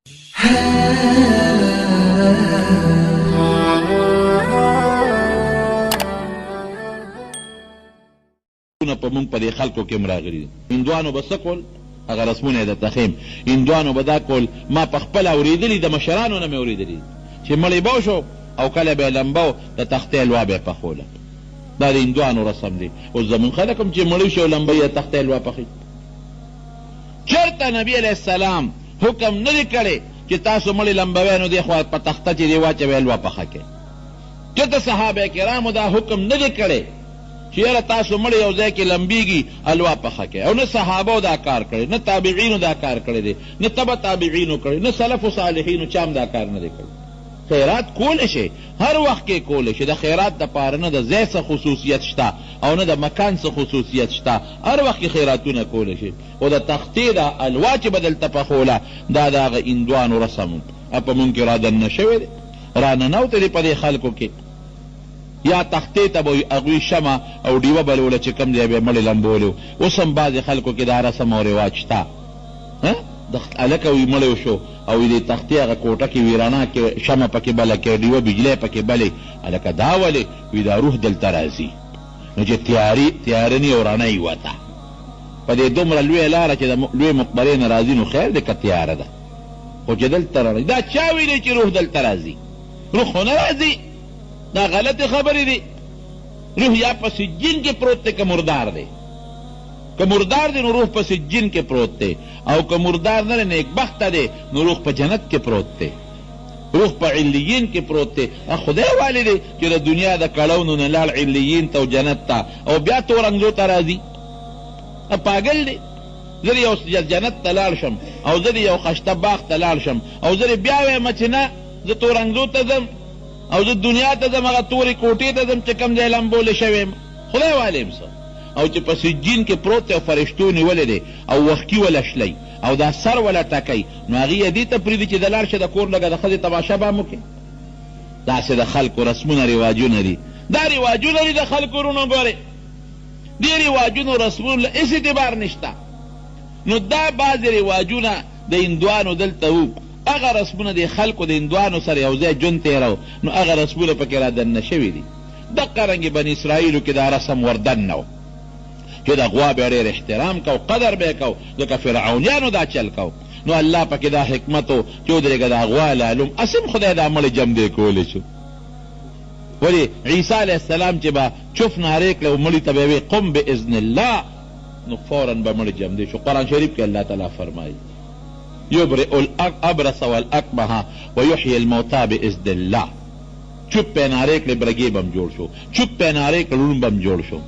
په مونږ په دې خلکو کې هم راغلي دي. هندوانو به څه کول؟ هغه رسمونه یې درته ښیم. هندوانو به دا کول، ما په خپله اورېدلي، د مشرانو نه مې اورېدلي چې مړی به شو او کله به یې لمبه و د تختې حلوا به یې پخوله. دا د هندوانو رسم دی. اوس زمونږ خلک هم چې مړی شو لمبه یې تختې حلوا پخوي. چېرته نبي علیه السلام حکم نه دی کړی چې تاسو مړی لمبوئ نو دې خوا په تخته چې دې واچوئ حلوا پخه کړئ. چېرته صحابه کرامو دا حکم نه دی کړی چې یاره تاسو مړی یو ځای کې لمبیږي حلوا پخه کړئ. او نه صحابو دا کار کړی، نه تابعینو دا کار کړی دی، نه تبع تابعینو کړی، نه سلف و صالحینو چا هم دا کار نه دی کړی. خیرات کولی شي، هر وخت کې کولی شي. د خیرات دپاره نه د ځای څه خصوصیت شته او نه د مکان څه خصوصیت شته، هر وخت کې خیراتونه کولی شي. او د تختې دا حلوا چې به دلته پخوله دا د هغه هندوانو رسم په مونږ کې را دننه شوی دی، را ننوتی دی په دې خلکو کې. یا تختې ته به هغوی شمه او ډیوه بلوله چې کوم ځای به یې مړی لمبولو. اوس هم بعضې خلکو کې دا رسم او رواج شته. هلکه وی مړی شو او د تختې هغه کوټه کې ویرانه کې شمه پکې بله کې ډیوه بجلی پکې بلې. هلکه دا ولې؟ وی دا روح دلته راځي نو چې تیارني او رڼۍ وته په دې دومره لویه لاره چې د لویې مقبرې نه راځي نو خیر دی که تیاره ده، خو چې دلته رڼۍ. دا چا ویلی چې روح دلته راځي؟ روح خو نه راځي، دا غلطې خبرې دي. روح یا په سجین کې پروت دی که مردار دی. که مردار دی نو روح په سجین کې پروت دی، او که مردار نه دی نیکبخته دی نو روح په جنت کې پروت دی، روح په علیین کې پروت دی. خدای والی دی چې د دنیا د کړونو نه لاړ علیین ته او جنت ته او بیا تورنګزو ته راځي. پاگل دی. زه یو جنت ته لاړ شم او زه یو خشته باغ ته لاړ شم او زه بیا وایم چې نه زه تورنګزو ته ځم او زه دنیا ته ځم، هغه تورې کوټې ته ځم چې کوم ځای لمبولی شوی یم. خدای والی یم څه. او چې په سجین کې پروت دی او فرشتو نیولی دی او وښکي وله شلی او دا سر وله ټکی، نو هغې یې دې ته پرېږدي چې د لاړ شه د کور لږه د ښځې تماشه به هم وکړي. داسې د خلکو رسمونه رواجونه دي. دا رواجونه دي د خلکو ورونو ګورې. دې رواجونو رسمونو له هېڅ اعتبار نشته. نو دا بعضې رواجونه د هندوانو دلته وو، هغه رسمونه د خلکو د هندوانو سره یو ځای ژوند تېرو، نو هغه رسمونه پکې را دننه شوي دي. دقه رنګې بني اسرائیلو کې دا رسم وردننه و چې د غوا به ډېر احترام کو، قدر به یې کو، ځکه فرعونیانو دا چل کو. نو الله پکې دا حکمت و چې ودرېږه دا غوا لالوم اسم خدای دا مړی جم دی کولی شو. ولې عیسی علیه السلام چې به چف نارې کړه او مړي ته به یې قم باذن الله، نو فوراً به مړی جم دی شو. قرآن شریف کې الله تعالی فرمایي یبرئ الابرص والاکمه ویحیی الموتی باذن الله. چپ پې نارې کړې برګې به هم جوړ شو، چپ پې نارې کړه لون به هم جوړ شو،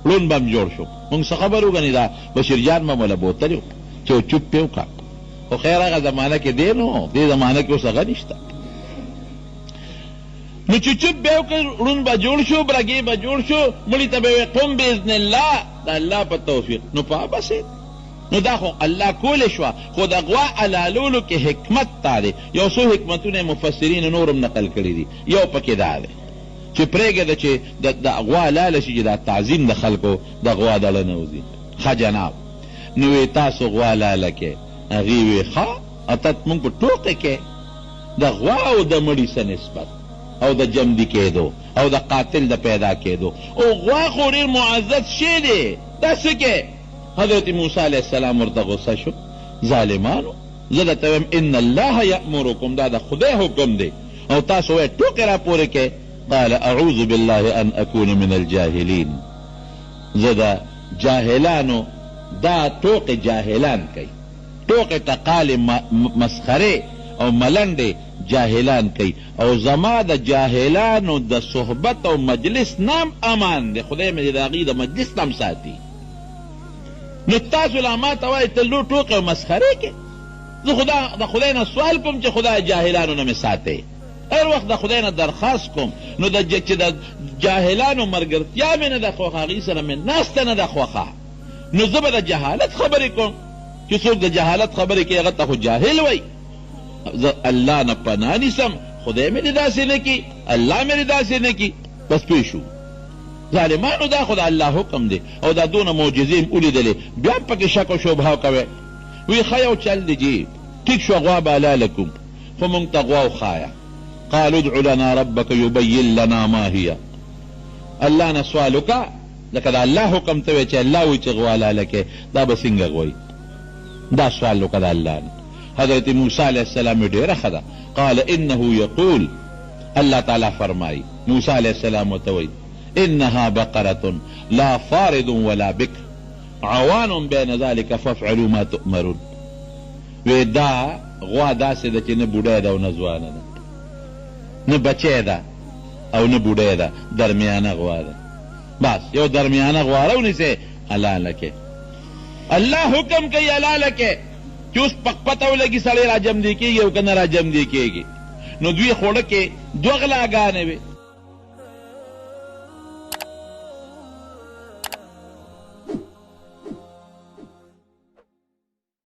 لون به هم جوړ شو. مونږ څه خبر وګڼې دا بشیر جان به موله بوتلی و چې چپ پې وکړه. خو خیر هغه زمانه کې دی نو دې زمانه کې اوس هغه نشته. نو چې چپ به یې وکړه لون به جوړ شو، برګې به جوړ شو، مړي ته به یې قم باذن الله، د الله په توفیق. نو په بسې نو دا خو الله کولی شوه، خو د غوا علالولو کې حکمت تا دی. یو څو حکمتونه مفسرین نور هم نقل کړي دي. یو پکې دا دی چې پرېږده چې د غوا لاله شي چې دا تعظیم د خلکو د غوا دړه نه وځي. ښه جناب، نو وی تاسو غوا لاله کې؟ هغې وی ښه اتت مونږ په ټوقې کې د غوا او د مړي څه نسبت او د جمدي کېدو او د قاتل د پیدا کېدو. او غوا خو ډېر معزز شی دی، دا څه کې؟ حضرت موسی علیه السلام ورته غصه شو، ظالمانو زه درته وایم ان الله یأمرکم، دا د خدای حکم دی او تاسو وایئ ټوکې را پورې کې. قال اعوذ بالله ان اكون من الجاهلین. زه د جاهلانو دا ټوکې جاهلان کوي، ټوکې ټقالې مسخرې او ملنډې جاهلان کوي، او زما د جاهلانو د صحبت او مجلس نام امان دی. خدای مې د هغې د مجلس نام ساتي. نو تاسو لا ما ته وایئ ته لو ټوکې او مسخرې کې. زه د خدای نه سوال کوم چې خدای جاهلانو نه مې ساتئ. هر وخت د خدای نه درخواست کوم نو چې د جاهلانو ملګرتیا مې نه ده خوښه، هغې سره مې ناسته نه ده خوښه، نو زه به د جهالت خبرې کوم چې څوک د جهالت خبرې کوي هغه ته خو جاهل وایي. زه الله نه پناه نیسم، خدای مې دې داسې نه کړي، الله مې دې داسې نه کړي. بس پوه شو. ظالمانو دا خو د الله حکم دی او دا دونه معجزې م ولیدلې، بیا هم پکې شک او شبهه کوئ. وی ښه یو چل دی جی ټیک شو غوا به حلاله کوم خو مونږ ته غوا وښایه قالوا ادع لنا ربك يبين لنا ما هي الله نه سوال وکړه لکه د الله حکم ته وی چې الله وایي چې غوا حلاله کې دا به څنګه غوایي دا سوال وکړه د الله نه حضرت موسی علیه السلام ډېره ښه ده قال انه یقول الله تعالی فرمایي موسی علیه السلام ورته وایي انها بقرة لا فارض ولا بکر عوان بین ذلك فافعلوا ما تؤمرون وی دا غوا داسې ده چې نه بوډۍ ده او نه ځوانه ده نه بچی ده او نه بوډۍ ده درمیانه غوا ده بس یو درمیانه غوا راونیسئ حلاله کې الله حکم کوي حلاله کې چې اوس پته ولګي سړی راجمدی کېږي او که نه راجمدی کېږي نو دوی خوړه کې دوه غلاګانې وې